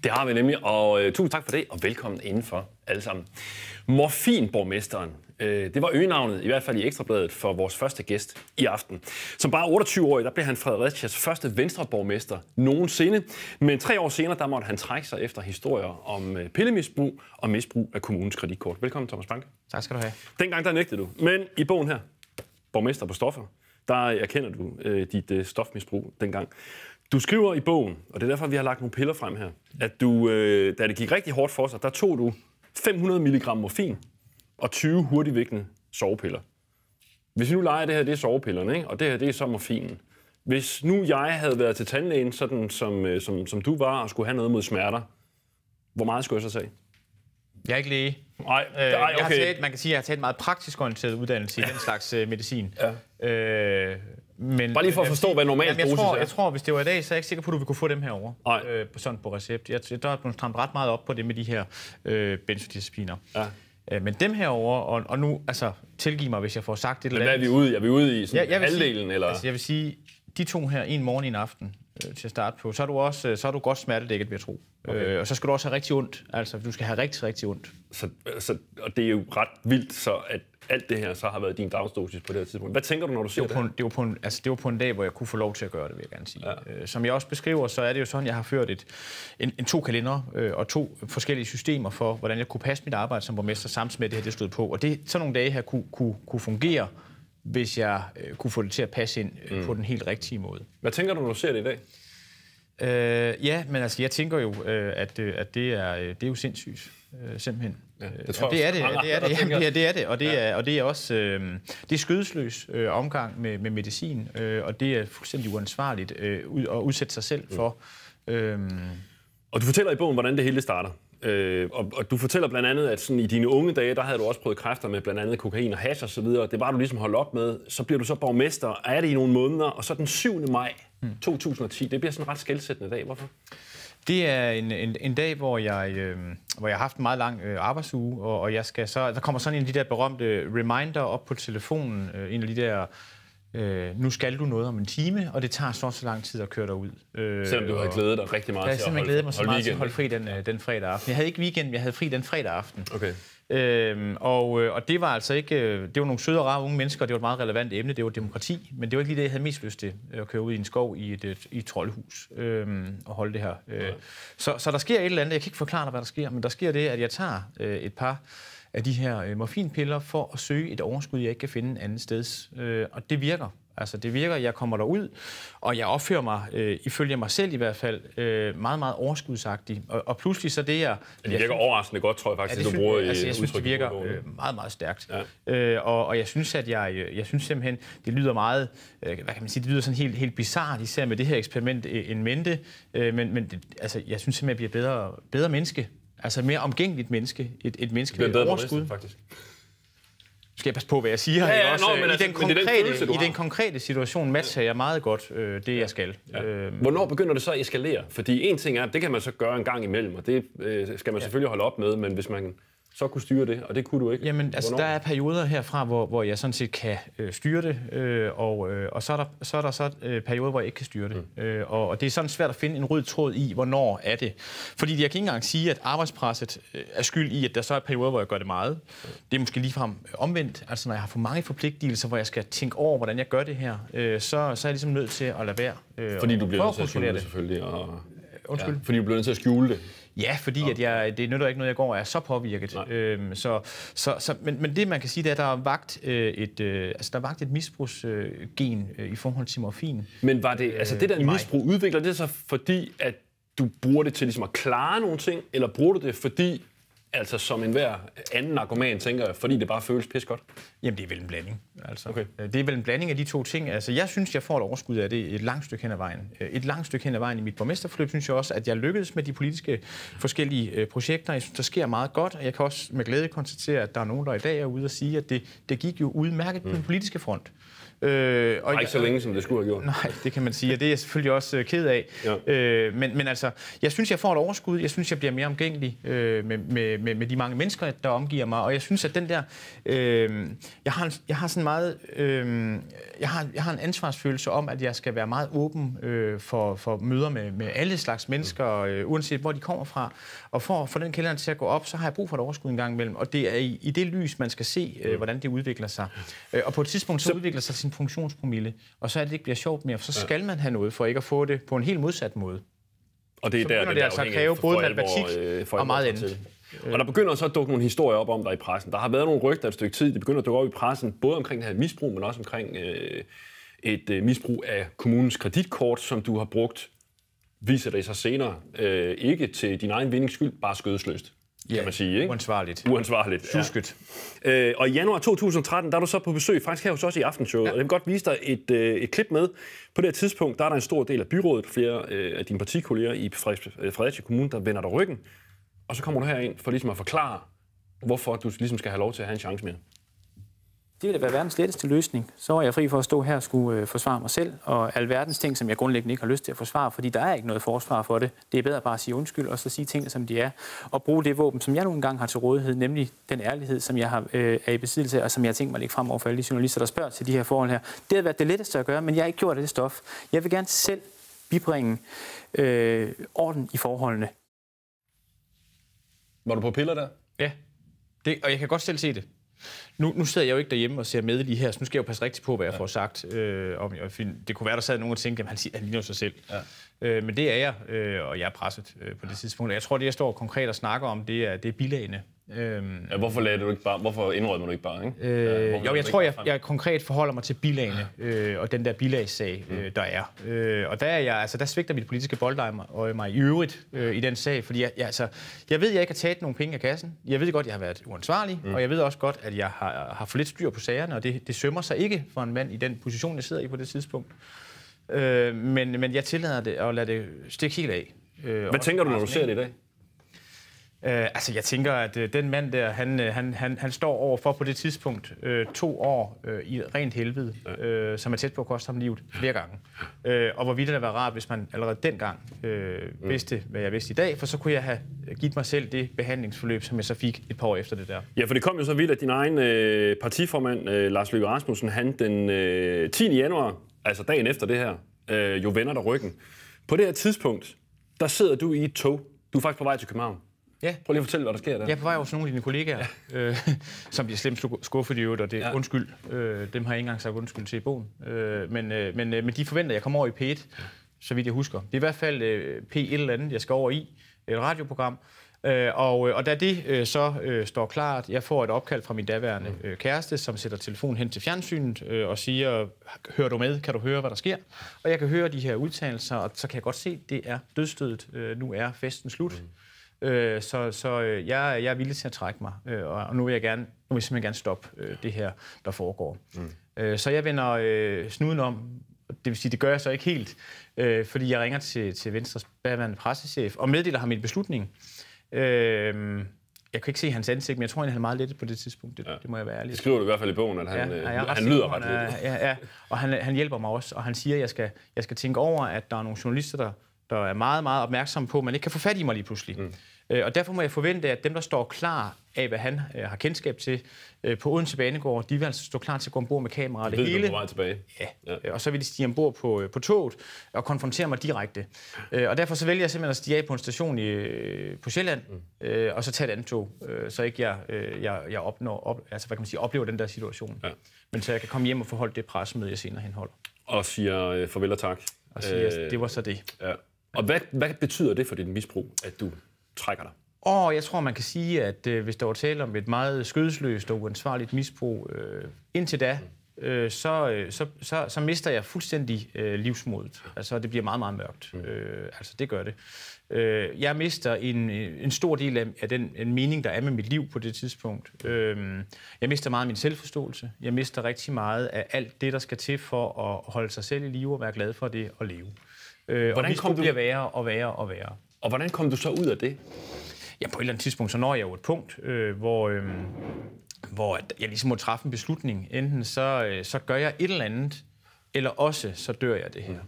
Det har vi nemlig, og tusind tak for det, og velkommen indenfor alle sammen. Morfinborgmesteren, det var øgenavnet, i hvert fald i Ekstrabladet, for vores første gæst i aften. Som bare 28-årig, der blev han Frederiциas første venstreborgmester nogensinde, men 3 år senere, der måtte han trække sig efter historier om pillemisbrug og misbrug af kommunens kreditkort. Velkommen, Thomas Banke. Tak skal du have. Dengang der nægtede du, men i bogen her, Borgmester på stoffer, der erkender du dit stofmisbrug dengang. Du skriver i bogen, og det er derfor, vi har lagt nogle piller frem her, at du, da det gik rigtig hårdt for sig, der tog du 500 mg morfin og 20 hurtigvirkende sovepiller. Hvis vi nu leger, det her det er sovepillerne, ikke? Og det her det er så morfinen. Hvis nu jeg havde været til tandlægen, sådan som du var, og skulle have noget mod smerter, hvor meget skulle jeg så tage? Jeg er ikke læge. Nej, okay. Man kan sige, at jeg har taget en meget praktisk orienteret uddannelse i den slags medicin. Ja. Men, bare lige for at forstå, hvad normalt dosis er. Jeg tror, hvis det var i dag, så er jeg ikke sikker på, at du vil kunne få dem herovre på recept. Der er blevet strammet ret meget op på det med de her benzodiazepiner. Ja. Men dem herovre, og nu, altså, tilgiv mig, hvis jeg får sagt et eller andet. Hvad er vi ude i? Er vi ude i sådan halvdelen? Eller? Altså, jeg vil sige, de to her, en morgen og en aften til at starte på, så er du godt smertedækket, vil jeg tro. Okay. Og så skal du også have rigtig ondt. Altså, du skal have rigtig, rigtig ondt. Og det er jo ret vildt, så at alt det her så har været din dagsdosis på det her tidspunkt. Hvad tænker du, når du siger det? Det var på en dag, hvor jeg kunne få lov til at gøre det, vil jeg gerne sige. Ja. Som jeg også beskriver, så er det jo sådan, jeg har ført to kalendere og 2 forskellige systemer for, hvordan jeg kunne passe mit arbejde som borgmester, samtidig med det her, det stod på. Og sådan nogle dage her kunne fungere, hvis jeg kunne få det til at passe ind på den helt rigtige måde. Hvad tænker du, når du ser det i dag? Ja, men altså, jeg tænker jo, at det er jo sindssygt, simpelthen. Ja, det tror jeg det er det, og det er også det er skødesløs omgang med medicin, og det er fuldstændig uansvarligt at udsætte sig selv for. Og du fortæller i bogen, hvordan det hele starter. Og du fortæller blandt andet, at sådan i dine unge dage, der havde du også prøvet kræfter med blandt andet kokain og hash og så videre. Det var du ligesom holdt op med. Så bliver du så borgmester, og er det i nogle måneder, og så den 7. maj 2010, det bliver sådan en ret skelsættende dag. Hvorfor? Det er en dag, hvor jeg har haft en meget lang arbejdsuge, og der kommer sådan en af de der berømte reminder op på telefonen, en af de der nu skal du noget om en time, og det tager så lang tid at køre derud. Selvom du har glædet dig rigtig meget til at holde fri den fredag aften. Jeg havde ikke weekend, jeg havde fri den fredag aften. Okay. Og det var altså ikke... Det var nogle søde og rare unge mennesker, det var et meget relevant emne, det var demokrati, men det var ikke lige det, jeg havde mest lyst til, at køre ud i en skov i et troldhus og holde det her. Så der sker et eller andet, jeg kan ikke forklare dig, hvad der sker, men der sker det, at jeg tager et par af de her morfinpiller for at søge et overskud, jeg ikke kan finde andet sted. Og det virker. Altså, det virker, jeg kommer derud, og jeg opfører mig, ifølge mig selv i hvert fald, meget, meget overskudsagtig. Og pludselig så det jeg... Det virker overraskende godt, tror jeg faktisk, du bruger i altså, jeg synes, det virker meget, meget stærkt. Ja. Og jeg synes, at jeg synes simpelthen, det lyder meget, hvad kan man sige, det lyder sådan helt bizarrt, især med det her eksperiment en mente, men altså, jeg synes simpelthen, at jeg bliver bedre menneske. Altså et mere omgængeligt menneske, et menneske med overskud. Faktisk. Skal jeg passe på, hvad jeg siger? I den konkrete situation matcher jeg meget godt det, jeg skal. Ja. Hvornår begynder det så at eskalere? Fordi en ting er, det kan man så gøre en gang imellem, og det skal man selvfølgelig holde op med, men hvis man så kunne styre det, og det kunne du ikke. Jamen, altså, der er perioder herfra, hvor jeg sådan set kan styre det, og så er der perioder, hvor jeg ikke kan styre det. Og det er sådan svært at finde en rød tråd i, hvornår er det. Fordi jeg kan ikke engang sige, at arbejdspresset er skyld i, at der så er perioder, hvor jeg gør det meget. Det er måske ligefrem omvendt. Altså, når jeg har for mange forpligtelser, hvor jeg skal tænke over, hvordan jeg gør det her, så er jeg ligesom nødt til at lade være. Fordi du bliver nødt til at skjule det, selvfølgelig. Undskyld? Ja, fordi du bliver nødt til at skjule det. Ja, fordi at det nytter ikke noget, jeg går og er så påvirket. Men det, man kan sige, det er, at der er vagt et misbrugsgen i forhold til morfin. Men var det, altså det der misbrug, udvikler det sig fordi, at du bruger det til ligesom at klare nogle ting, eller bruger du det fordi, altså som enhver anden narkoman, tænker jeg, fordi det bare føles pis godt? Jamen, det er vel en blanding. Altså. Okay. Det er vel en blanding af de to ting. Altså, jeg synes, jeg får et overskud af det et langt stykke hen ad vejen. Et langt stykke hen ad vejen i mit borgmesterforløb, synes jeg også, at jeg lykkedes med de politiske forskellige projekter. Jeg synes, der sker meget godt, og jeg kan også med glæde konstatere, at der er nogen, der i dag er ude og sige, at det gik jo udmærket på den politiske front. Og ikke så længe, som det skulle have gjort. Nej, det kan man sige, og det er jeg selvfølgelig også ked af. Ja. Men altså, jeg synes, jeg får et overskud. Jeg synes, jeg bliver mere omgængelig med de mange mennesker, der omgiver mig. Og jeg synes, at den der... Jeg har sådan meget... Jeg har en ansvarsfølelse om, at jeg skal være meget åben for møder med alle slags mennesker, uanset hvor de kommer fra. Og for at få den kælderen til at gå op, så har jeg brug for et overskud en gang imellem. Og det er i det lys, man skal se, hvordan det udvikler sig. Og på et tidspunkt så udvikler sig sin funktionspromille, og så er det ikke bliver sjovt mere, for så skal man have noget for ikke at få det på en helt modsat måde. Og det er der, det altså at kræve både matematik og meget andet. Og der begynder så at dukke nogle historier op om dig i pressen. Der har været nogle rygter et stykke tid, det begynder at dukke op i pressen, både omkring det her misbrug, men også omkring et misbrug af kommunens kreditkort, som du har brugt, viser det sig senere, ikke til din egen vindings skyld, bare skødesløst. Kan man sige, ikke? Uansvarligt. Susket. Ja. Og i januar 2013, der er du så på besøg, faktisk her hos os i Aftenshowet, og jeg vil godt vise dig et klip med. På det her tidspunkt, der er der en stor del af byrådet, flere af dine partikolleger i Fredericia Kommune, der vender dig ryggen. Og så kommer du herind for ligesom at forklare, hvorfor du ligesom skal have lov til at have en chance mere. Det ville være verdens letteste løsning. Så var jeg fri for at stå her og skulle forsvare mig selv, og alverdens ting, som jeg grundlæggende ikke har lyst til at forsvare, fordi der er ikke noget forsvar for det. Det er bedre bare at sige undskyld, og så sige tingene, som de er, og bruge det våben, som jeg nogle gange har til rådighed, nemlig den ærlighed, som jeg er i besiddelse af, og som jeg har tænkt mig at lægge frem over for alle de journalister, der spørger til de her forhold her. Det har været det letteste at gøre, men jeg har ikke gjort det stof. Jeg vil gerne selv bibringe orden i forholdene. Var du på piller der? Ja, og jeg kan godt selv se det. Nu sidder jeg jo ikke derhjemme og ser med lige her, så nu skal jeg jo passe rigtigt på, hvad jeg får sagt. Det kunne være, der sad nogen og tænkte, at han ligner sig selv. Ja. Men det er jeg, og jeg er presset på det tidspunkt. Jeg tror, det jeg står konkret og snakker om, det er bilagene. Hvorfor indrømmer du ikke bare? Ikke? Jeg tror, jeg konkret forholder mig til bilagene og den der bilagssag, der er. Og der er der svigter mit politiske boldøje mig i øvrigt i den sag, fordi jeg ved, jeg ikke har taget nogen penge af kassen. Jeg ved godt, jeg har været uansvarlig, og jeg ved også godt, at jeg har for lidt styr på sagerne, og det sømmer sig ikke for en mand i den position, jeg sidder i på det tidspunkt. Men jeg tillader det at lade det stikke helt af. Hvad tænker du, når du ser det i dag? Jeg tænker, at den mand der, han står overfor på det tidspunkt 2 år i rent helvede, som er tæt på at koste ham livet flere gange. Og hvor ville det være rart, hvis man allerede dengang vidste, hvad jeg vidste i dag, for så kunne jeg have givet mig selv det behandlingsforløb, som jeg så fik et par år efter det der. Ja, for det kom jo så vidt, at din egen partiformand, Lars Løkke Rasmussen, han den 10. januar, altså dagen efter det her, jo vender dig ryggen. På det her tidspunkt, der sidder du i et tog. Du er faktisk på vej til København. Ja. Prøv lige at fortælle, hvad der sker der. Jeg er på vej over nogle af dine kollegaer, som bliver slemt skuffet i øvrigt, og det er undskyld. Dem har jeg ikke engang sagt undskyld til i bogen. Men de forventer, at jeg kommer over i P1, så vidt jeg husker. Det er i hvert fald P1 eller andet, jeg skal over i, et radioprogram. Og da det står klart, jeg får et opkald fra min daværende kæreste, som sætter telefonen hen til fjernsynet og siger, hører du med? Kan du høre, hvad der sker? Og jeg kan høre de her udtalelser, og så kan jeg godt se, at det er dødsstødet. Nu er festen slut. Så jeg er villig til at trække mig, og nu vil jeg simpelthen gerne stoppe det her, der foregår. Så jeg vender snuden om, det vil sige, det gør jeg så ikke helt, fordi jeg ringer til Venstres daværende pressechef og meddeler ham min beslutning. Jeg kan ikke se hans ansigt, men jeg tror, han er meget lettet på det tidspunkt. Det må jeg være ærlig. Det skriver du i hvert fald i bogen, at han lyder ret lidt. Ja, og han hjælper mig også, og han siger, at jeg skal tænke over, at der er nogle journalister, der er meget, meget opmærksomme på, at man ikke kan få fat i mig lige pludselig. Og derfor må jeg forvente, at dem, der står klar af, hvad han har kendskab til på Odense Banegård, de vil altså stå klar til at gå ombord med kamera. Det hele. På vej tilbage. Ja. Og så vil de stige ombord på toget og konfrontere mig direkte. Og derfor så vælger jeg simpelthen at stige af på en station på Sjælland, og så tage et andet tog, så ikke jeg oplever den der situation. Ja. Men så jeg kan komme hjem og forholde det pressemøde, jeg senere henholder. Og siger farvel og tak. Og siger, det var så det. Ja. Og hvad betyder det for dit misbrug, at du trækker dig? Jeg tror, man kan sige, at hvis der var tale om et meget skødesløst og uansvarligt misbrug, indtil da, så mister jeg fuldstændig livsmodet. Altså, det bliver meget, meget mørkt. Det gør det. Jeg mister en stor del af den mening, der er med mit liv på det tidspunkt. Jeg mister meget af min selvforståelse. Jeg mister rigtig meget af alt det, der skal til for at holde sig selv i live og være glad for det og leve. Og misbrug bliver værre og værre og værre. Og hvordan kom du så ud af det? Ja, på et eller andet tidspunkt, så når jeg jo et punkt, hvor jeg ligesom må træffe en beslutning. Enten så gør jeg et eller andet, eller også så dør jeg det her.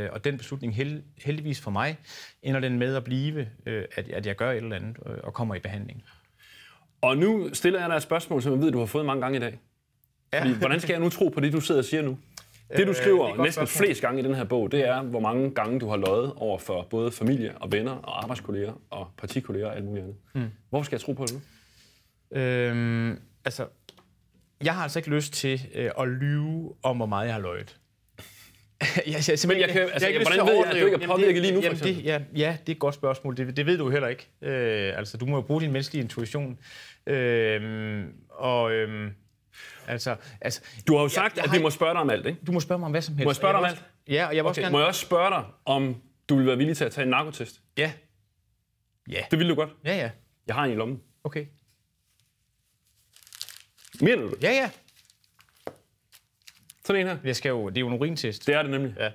Og den beslutning heldigvis for mig, ender den med at blive, at jeg gør et eller andet og kommer i behandling. Og nu stiller jeg dig et spørgsmål, som jeg ved, du har fået mange gange i dag. Ja. Fordi, hvordan skal jeg nu tro på det, du sidder og siger nu? Det, du skriver næsten flest gange i den her bog, det er, hvor mange gange du har løjet over for både familie og venner og arbejdskolleger og partikolleger og alt muligt andet. Hvorfor skal jeg tro på det nu? Altså, jeg har altså ikke lyst til at lyve om, hvor meget jeg har løjet. Hvordan ved jeg, at du ikke er påvirket lige nu, for eksempel? Ja, det er et godt spørgsmål. Det ved du heller ikke. Altså, du må jo bruge din menneskelige intuition. Altså, du har jo sagt, at vi må spørge dig om alt, ikke? Du må spørge mig om hvad som helst. Må jeg spørge dig om alt? Ja, og jeg vil også gerne... Må jeg også spørge dig, om du vil være villig til at tage en narkotest? Ja. Det vil du godt? Ja. Jeg har en i lommen. Okay. Mener du det? Ja. Sådan en her? Det er jo en urintest. Det er det nemlig. Ja.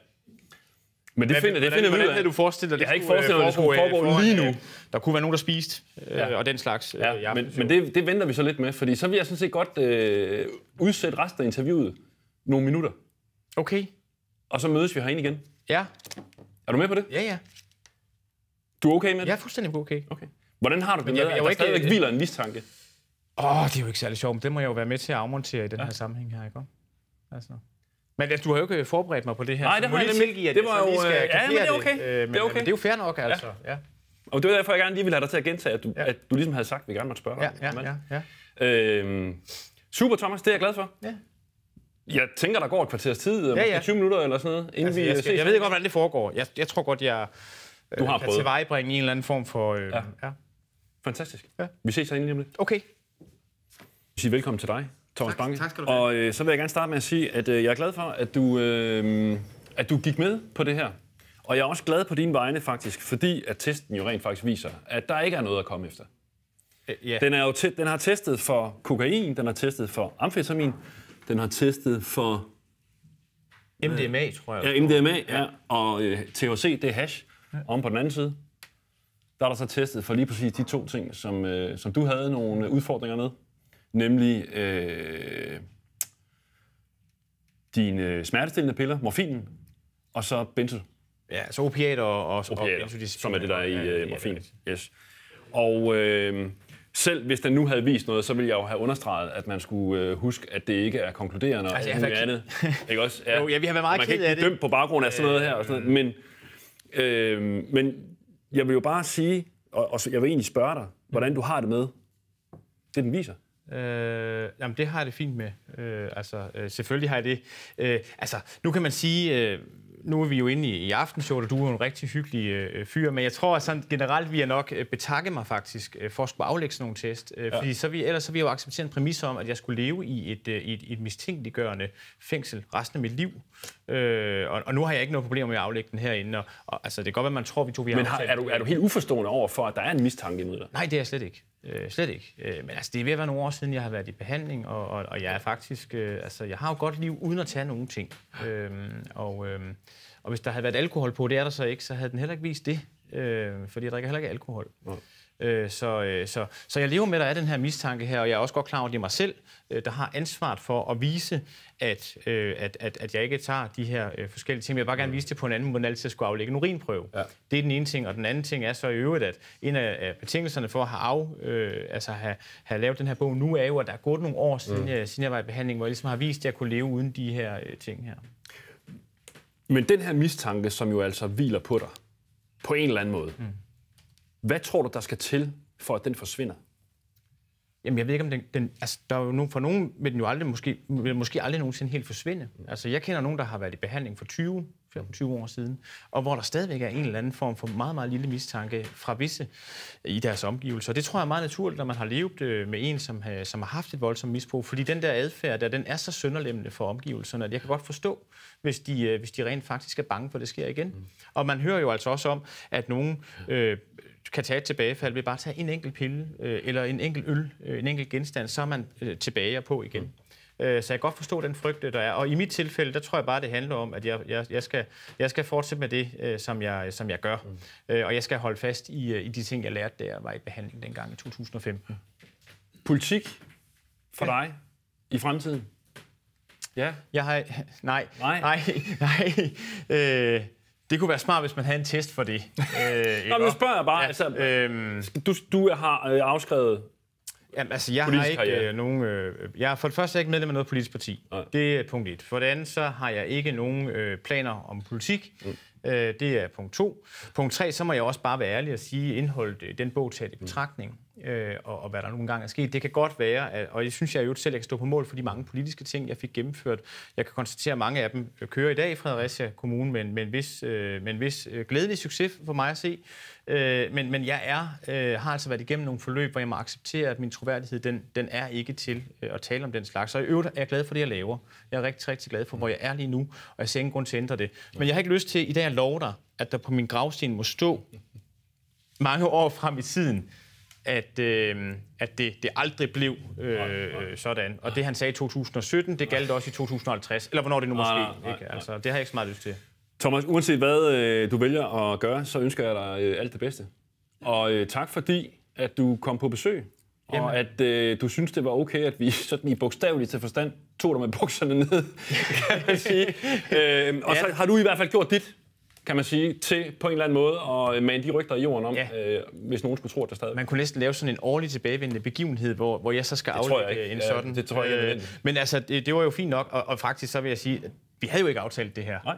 Men det finder vi ud af. Hvordan havde du forestillet dig, jeg har ikke forestillet mig, at det skulle foregå lige nu. Der kunne være nogen, der spiste og den slags. Men det venter vi så lidt med, fordi så vil jeg sådan set godt udsætte resten af interviewet nogle minutter. Okay. Og så mødes vi herinde igen. Ja. Er du med på det? Ja. Du er okay med det? Jeg er fuldstændig okay. Hvordan har du det med, at der stadigvæk hviler en mistanke? Det er jo ikke særlig sjovt, men det må jeg jo være med til at afmontere i den her sammenhæng her, ikke? Altså. Men du har jo ikke forberedt mig på det her. Nej, det har jeg nemlig. Det var jo... Ja, men det er okay. Men det er jo fair nok, altså. Ja. Og det var derfor, jeg gerne lige ville have dig til at gentage, at du ligesom havde sagt, at vi gerne måtte spørge dig. Ja. Super, Thomas. Det er jeg glad for. Ja. Jeg tænker, der går et kvarters tid, 20 minutter eller sådan noget, inden vi ses. Jeg ved godt, hvordan det foregår. Jeg tror godt, jeg kan tilvejebringe en eller anden form for... Fantastisk. Ja. Vi ses herinde lige om lidt. Okay. Vi siger velkommen til dig, Thomas Banke. Tak skal du have. Og så vil jeg gerne starte med at sige, at jeg er glad for, at du gik med på det her. Og jeg er også glad på dine vegne faktisk, fordi at testen jo rent faktisk viser, at der ikke er noget at komme efter. Den har testet for kokain, den har testet for amfetamin, den har testet for... MDMA, tror jeg. Ja, MDMA, og THC, det er hash. Om på den anden side, der er der så testet for lige præcis de to ting, som du havde nogle udfordringer med. Nemlig dine smertestillende piller, morfinen, og så benzo. Ja, så opiater og som er det, der er i morfin. Yes. Og selv hvis den nu havde vist noget, så ville jeg jo have understreget, at man skulle huske, at det ikke er konkluderende og alt muligt andet. Ikke også? Ja. Jo, vi har været meget ked af det. Man kan ikke blive dømt på baggrund af sådan noget her. Og sådan noget. Men jeg vil jo bare sige, og jeg vil egentlig spørge dig, hvordan du har det med det, den viser. Jamen, det har jeg det fint med. Selvfølgelig har jeg det. Nu kan man sige... Nu er vi jo inde i aftenshowet, og du er en rigtig hyggelig fyr, men jeg tror, at sådan generelt vil jeg nok betakke mig faktisk for at skulle aflægge sådan nogle test. Fordi ellers vil jeg jo acceptere en præmis om, at jeg skulle leve i et mistænkeliggørende fængsel resten af mit liv. Og nu har jeg ikke noget problem med at aflægge den herinde. Og altså, det kan godt være, man tror, vi to... Men er du helt uforstående over for, at der er en mistanke imod dig? Nej, det er jeg slet ikke. Slet ikke. Men altså, det er ved at være nogle år siden, jeg har været i behandling, og jeg er faktisk... jeg har jo godt liv uden at tage nogen ting. Og hvis der havde været alkohol på, det er der så ikke, så havde den heller ikke vist det. Fordi jeg drikker heller ikke alkohol. Så jeg lever med, at der er den her mistanke her, og jeg er også godt klar over, at det er mig selv, der har ansvaret for at vise, at jeg ikke tager de her forskellige ting. Jeg vil bare gerne vise det på en anden måde, end altid at skulle aflægge en urinprøve. Ja. Det er den ene ting, og den anden ting er så i øvrigt, at en af betingelserne for at have lavet den her bog nu, er jo, at der er gået nogle år siden jeg var i behandling, hvor jeg ligesom har vist, at jeg kunne leve uden de her ting her. Men den her mistanke, som jo altså hviler på dig, på en eller anden måde, hvad tror du, der skal til, for at den forsvinder? Jamen, jeg ved ikke, om den der er jo for nogen vil den jo aldrig, måske aldrig nogensinde helt forsvinde. Altså, jeg kender nogen, der har været i behandling for 25 år siden, og hvor der stadigvæk er en eller anden form for meget, meget lille mistanke fra visse i deres omgivelser. Og det tror jeg er meget naturligt, når man har levet med en, som har haft et voldsomt misbrug, fordi den der adfærd, den er så sønderlemmende for omgivelserne, at jeg kan godt forstå, hvis de rent faktisk er bange for, at det sker igen. Og man hører jo altså også om, at nogen kan tage et tilbagefald ved bare at tage en enkelt pille, eller en enkelt øl, en enkelt genstand, så er man tilbage og på igen. Så jeg kan godt forstå den frygt, der er. Og i mit tilfælde, der tror jeg bare, det handler om, at jeg skal fortsætte med det, som jeg gør. Og jeg skal holde fast i de ting, jeg lærte, da jeg var i behandling dengang i 2015. Politik, for dig i fremtiden? Ja. Jeg har... Nej. Det kunne være smart, hvis man havde en test for det. Nå, men spørger jeg bare. Du har afskrevet... Jamen, altså, jeg har ikke nogen... for det første er jeg ikke medlem af noget politisk parti. Nej. Det er punkt 1. For det andet, så har jeg ikke nogen planer om politik. Det er punkt 2. Punkt 3, så må jeg også bare være ærlig og sige, indholdet den bog taget i betragtning, og hvad der nogle gange er sket. Det kan godt være, og jeg synes, jeg jo selv, jeg kan stå på mål for de mange politiske ting, jeg fik gennemført. Jeg kan konstatere, at mange af dem kører i dag i Fredericia Kommune med en vis glædelig succes for mig at se. Men jeg har altså været igennem nogle forløb, hvor jeg må acceptere, at min troværdighed, den er ikke til at tale om den slags. Så i øvrigt er jeg glad for det, jeg laver. Jeg er rigtig, rigtig glad for, hvor jeg er lige nu, og jeg ser ingen grund til at ændre det. Men jeg har ikke lyst til i dag at love dig, at der på min gravsten må stå mange år frem i tiden, at det aldrig blev sådan. Og det, han sagde i 2017, det galt også i 2050. Eller hvornår det nu måske. Ikke? Altså, det har jeg ikke så meget lyst til. Thomas, uanset hvad du vælger at gøre, så ønsker jeg dig alt det bedste. Og tak fordi, at du kom på besøg. Jamen. Og at du synes, det var okay, at vi sådan i bogstaveligt til forstand tog dig med bukserne ned, kan man sige. Og så har du i hvert fald gjort dit, kan man sige, til på en eller anden måde og mane de rygter i jorden om, hvis nogen skulle tro, at der stadig... Man kunne næsten lave sådan en årlig tilbagevendende begivenhed, hvor jeg så skal aflægge en sådan... Det tror jeg ikke. Men altså, det var jo fint nok, og faktisk så vil jeg sige, at vi havde jo ikke aftalt det her. Nej.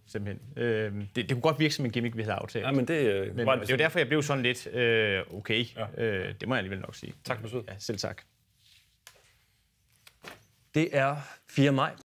Simpelthen. Det kunne godt virke som en gimmick, vi havde aftalt. Ja, men det var det var derfor, jeg blev sådan lidt okay. Ja. Det må jeg alligevel nok sige. Tak for besøget. Ja, selv tak. Det er 4. maj.